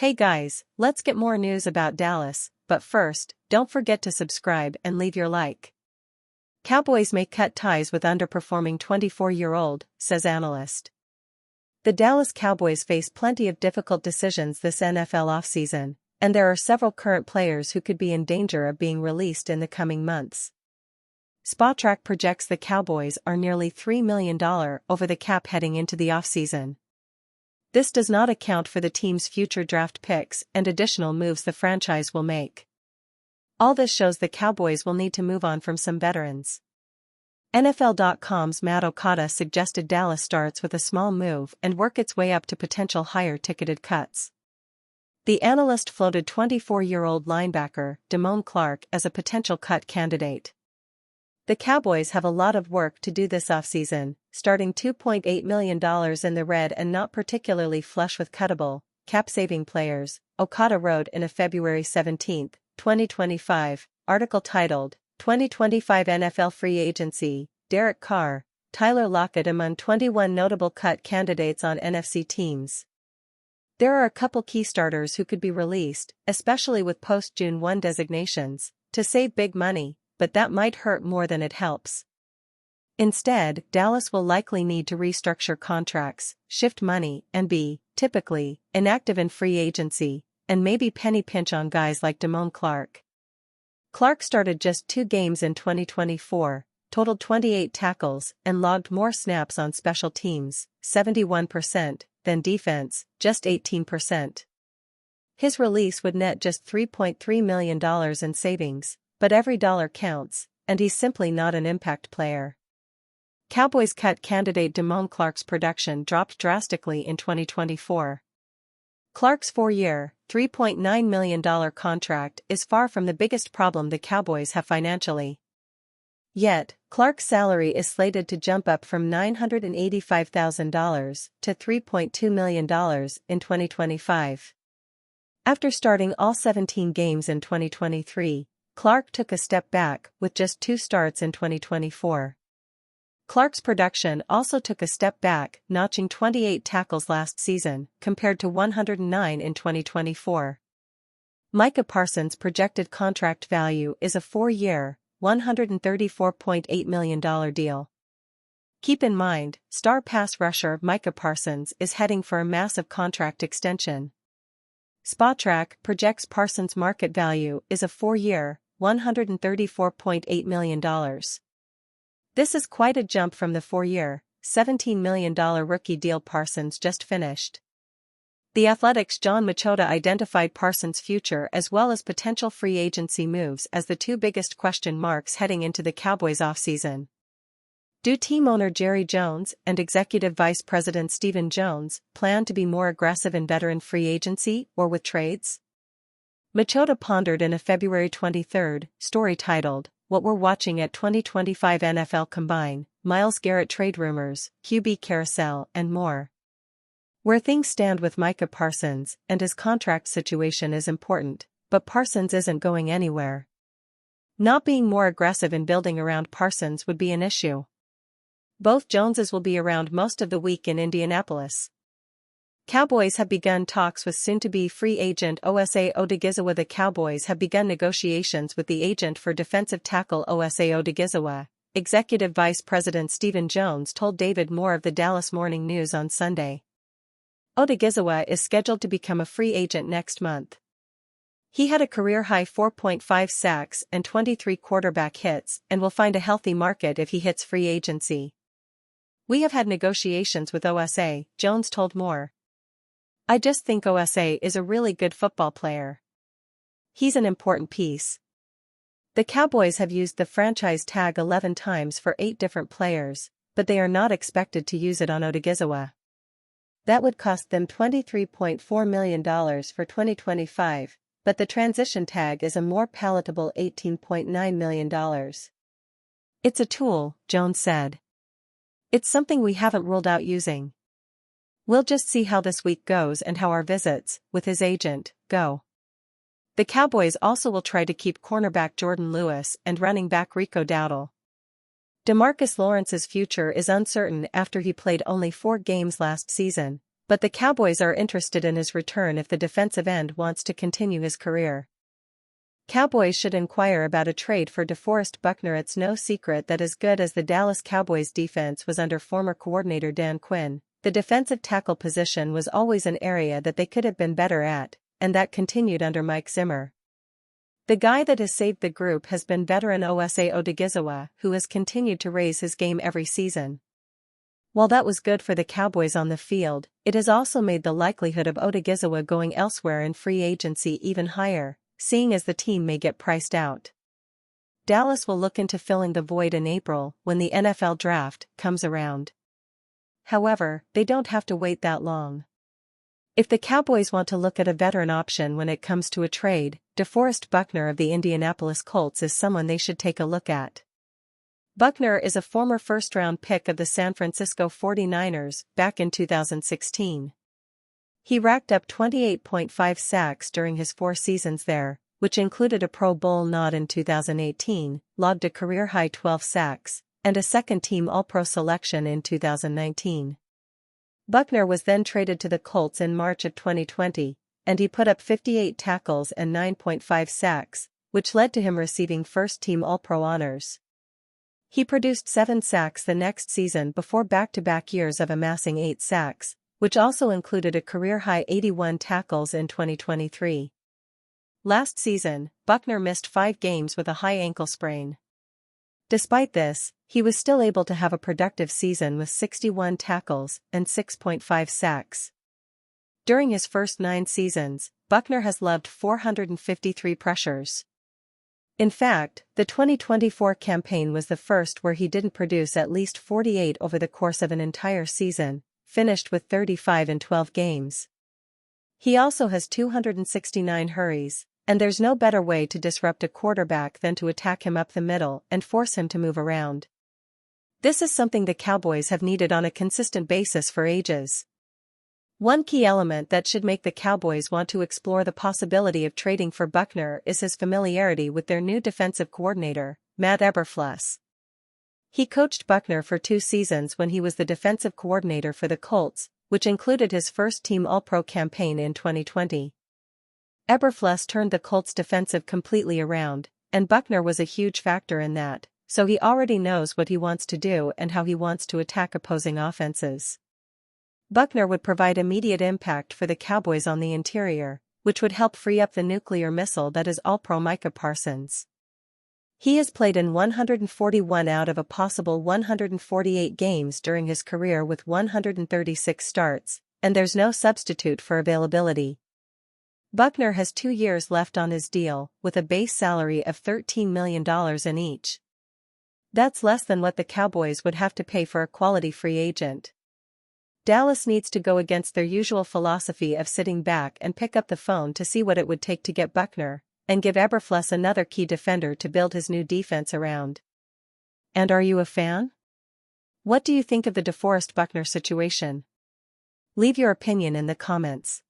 Hey guys, let's get more news about Dallas, but first, don't forget to subscribe and leave your like. Cowboys may cut ties with underperforming 24-year-old, says analyst. The Dallas Cowboys face plenty of difficult decisions this NFL offseason, and there are several current players who could be in danger of being released in the coming months. Spotrac projects the Cowboys are nearly $3 million over the cap heading into the offseason. This does not account for the team's future draft picks and additional moves the franchise will make. All this shows the Cowboys will need to move on from some veterans. NFL.com's Matt Okada suggested Dallas starts with a small move and work its way up to potential higher-ticketed cuts. The analyst floated 24-year-old linebacker Damone Clark as a potential cut candidate. The Cowboys have a lot of work to do this offseason, starting $2.8 million in the red and not particularly flush with cuttable, cap-saving players, Okada wrote in a February 17, 2025, article titled, 2025 NFL Free Agency, Derek Carr, Tyler Lockett among 21 notable cut candidates on NFC teams. There are a couple key starters who could be released, especially with post-June 1 designations, to save big money, but that might hurt more than it helps. Instead, Dallas will likely need to restructure contracts, shift money, and be, typically, inactive in free agency, and maybe penny pinch on guys like Damone Clark. Clark started just 2 games in 2024, totaled 28 tackles, and logged more snaps on special teams, 71%, than defense, just 18%. His release would net just $3.3 million in savings, but every dollar counts, and he's simply not an impact player. Cowboys cut candidate Damone Clark's production dropped drastically in 2024. Clark's 4-year, $3.9 million contract is far from the biggest problem the Cowboys have financially. Yet, Clark's salary is slated to jump up from $985,000 to $3.2 million in 2025. After starting all 17 games in 2023, Clark took a step back with just 2 starts in 2024. Clark's production also took a step back, notching 28 tackles last season, compared to 109 in 2024. Micah Parsons' projected contract value is a 4-year, $134.8 million deal. Keep in mind, star pass rusher Micah Parsons is heading for a massive contract extension. Spotrac projects Parsons' market value is a 4-year, $134.8 million. This is quite a jump from the 4-year, $17 million rookie deal Parsons just finished. The Athletic's John Machota identified Parsons' future as well as potential free agency moves as the 2 biggest question marks heading into the Cowboys offseason. Do team owner Jerry Jones and executive vice president Stephen Jones plan to be more aggressive in veteran free agency or with trades? Machota pondered in a February 23 story titled, What We're Watching at 2025 NFL Combine, Myles Garrett Trade Rumors, QB Carousel and more. Where things stand with Micah Parsons and his contract situation is important, but Parsons isn't going anywhere. Not being more aggressive in building around Parsons would be an issue. Both Joneses will be around most of the week in Indianapolis. Cowboys have begun talks with soon-to-be free agent Osa Odigizua. The Cowboys have begun negotiations with the agent for defensive tackle Osa Odigizua, Executive Vice President Stephen Jones told David Moore of the Dallas Morning News on Sunday. Odigizua is scheduled to become a free agent next month. He had a career-high 4.5 sacks and 23 quarterback hits and will find a healthy market if he hits free agency. We have had negotiations with Osa, Jones told Moore. I just think Osa is a really good football player. He's an important piece. The Cowboys have used the franchise tag 11 times for 8 different players, but they are not expected to use it on Odigizua. That would cost them $23.4 million for 2025, but the transition tag is a more palatable $18.9 million. It's a tool, Jones said. It's something we haven't ruled out using. We'll just see how this week goes and how our visits, with his agent, go. The Cowboys also will try to keep cornerback Jordan Lewis and running back Rico Dowdle. DeMarcus Lawrence's future is uncertain after he played only 4 games last season, but the Cowboys are interested in his return if the defensive end wants to continue his career. Cowboys should inquire about a trade for Deforest Buckner. It's no secret that as good as the Dallas Cowboys defense was under former coordinator Dan Quinn, the defensive tackle position was always an area that they could have been better at, and that continued under Mike Zimmer. The guy that has saved the group has been veteran Osa Odigizua, who has continued to raise his game every season. While that was good for the Cowboys on the field, it has also made the likelihood of Odigizua going elsewhere in free agency even higher, seeing as the team may get priced out. Dallas will look into filling the void in April when the NFL draft comes around. However, they don't have to wait that long. If the Cowboys want to look at a veteran option when it comes to a trade, Deforest Buckner of the Indianapolis Colts is someone they should take a look at. Buckner is a former first-round pick of the San Francisco 49ers back in 2016. He racked up 28.5 sacks during his 4 seasons there, which included a Pro Bowl nod in 2018, logged a career-high 12 sacks, and a second-team All-Pro selection in 2019. Buckner was then traded to the Colts in March of 2020, and he put up 58 tackles and 9.5 sacks, which led to him receiving first-team All-Pro honors. He produced 7 sacks the next season before back-to-back years of amassing 8 sacks, which also included a career-high 81 tackles in 2023. Last season, Buckner missed 5 games with a high ankle sprain. Despite this, he was still able to have a productive season with 61 tackles and 6.5 sacks. During his first 9 seasons, Buckner has loved 453 pressures. In fact, the 2024 campaign was the first where he didn't produce at least 48 over the course of an entire season, finished with 35 in 12 games. He also has 269 hurries, and there's no better way to disrupt a quarterback than to attack him up the middle and force him to move around. This is something the Cowboys have needed on a consistent basis for ages. One key element that should make the Cowboys want to explore the possibility of trading for Buckner is his familiarity with their new defensive coordinator, Matt Eberflus. He coached Buckner for 2 seasons when he was the defensive coordinator for the Colts, which included his first-team All-Pro campaign in 2020. Eberflus turned the Colts' defensive completely around, and Buckner was a huge factor in that, so he already knows what he wants to do and how he wants to attack opposing offenses. Buckner would provide immediate impact for the Cowboys on the interior, which would help free up the nuclear missile that is All-Pro Micah Parsons. He has played in 141 out of a possible 148 games during his career with 136 starts, and there's no substitute for availability. Buckner has 2 years left on his deal, with a base salary of $13 million in each. That's less than what the Cowboys would have to pay for a quality free agent. Dallas needs to go against their usual philosophy of sitting back and pick up the phone to see what it would take to get Buckner, and give Eberflus another key defender to build his new defense around. And are you a fan? What do you think of the Deforest Buckner situation? Leave your opinion in the comments.